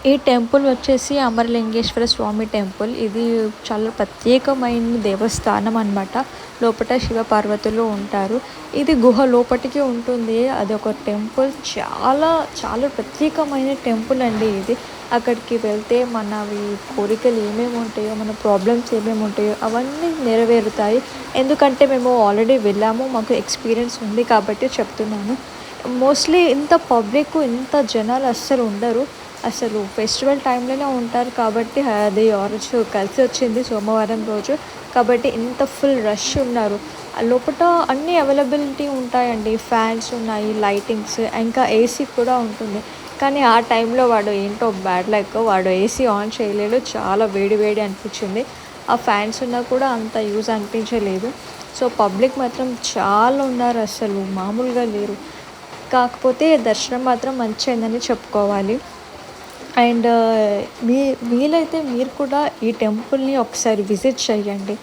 ఈ టెంపుల్ వచ్చేసి అమరలింగేశ్వర స్వామి టెంపుల్. ఇది చాలా ప్రత్యేకమైన దేవస్థానం అనమాట. లోపట శివ పార్వతులు ఉంటారు. ఇది గుహ లోపటికి ఉంటుంది. అదొక టెంపుల్. చాలా చాలా ప్రత్యేకమైన టెంపుల్ అండి ఇది. అక్కడికి వెళ్తే మనవి కోరికలు ఏమేమి ఉంటాయో, మన ప్రాబ్లమ్స్ ఏమేమి ఉంటాయో అవన్నీ నెరవేరుతాయి. ఎందుకంటే మేము ఆల్రెడీ వెళ్ళాము, మాకు ఎక్స్పీరియన్స్ ఉంది కాబట్టి చెప్తున్నాను. మోస్ట్లీ ఇంత పబ్లిక్, ఇంత జనాలు అస్సలు ఉండరు. అసలు ఫెస్టివల్ టైంలోనే ఉంటారు కాబట్టి అది ఆ రోజు కలిసి వచ్చింది సోమవారం రోజు కాబట్టి ఇంత ఫుల్ రష్ ఉన్నారు. లోపల అన్ని అవైలబిలిటీ ఉంటాయండి. ఫ్యాన్స్ ఉన్నాయి, లైటింగ్స్, ఇంకా ఏసీ కూడా ఉంటుంది. కానీ ఆ టైంలో వాడు ఏంటో బ్యాడ్ లక్, వాడు ఏసీ ఆన్ చేయలేడు. చాలా వేడి వేడి అనిపించింది. ఆ ఫ్యాన్స్ ఉన్నా కూడా అంత యూజ్ అనిపించలేదు. సో పబ్లిక్ మాత్రం చాలా ఉన్నారు, అసలు మామూలుగా లేరు. కాకపోతే దర్శనం మాత్రం మంచిగా అయిందని చెప్పుకోవాలి. అండ్ వీలైతే మీరు కూడా ఈ టెంపుల్ని ఒకసారి విజిట్ చేయండి.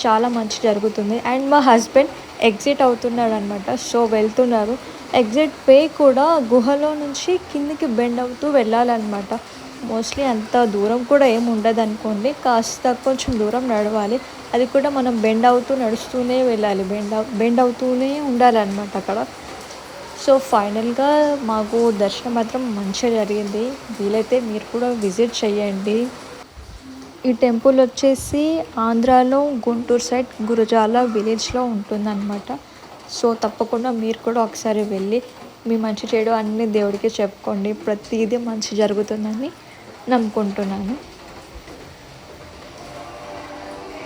చాలా మంచి జరుగుతుంది. అండ్ మా హస్బెండ్ ఎగ్జిట్ అవుతున్నాడు అనమాట. సో వెళ్తున్నారు. ఎగ్జిట్ వే కూడా గుహలో నుంచి కిందికి బెండ్ అవుతూ వెళ్ళాలన్నమాట. మోస్ట్లీ అంత దూరం కూడా ఏమి ఉండదు అనుకోండి. కాస్త కొంచెం దూరం నడవాలి. అది కూడా మనం బెండ్ అవుతూ నడుస్తూనే వెళ్ళాలి. బెండ్ అవుతూనే ఉండాలన్నమాట అక్కడ. సో ఫైనల్గా మాకు దర్శనం మాత్రం మంచిగా జరిగింది. వీలైతే మీరు కూడా విజిట్ చేయండి. ఈ టెంపుల్ వచ్చేసి ఆంధ్రాలో గుంటూరు సైడ్ గురజాల విలేజ్లో ఉంటుందన్నమాట. సో తప్పకుండా మీరు కూడా ఒకసారి వెళ్ళి మీ మంచి చెడు అన్ని దేవుడికి చెప్పుకోండి. ప్రతిదీ మంచి జరుగుతుందని నమ్ముకుంటున్నాను.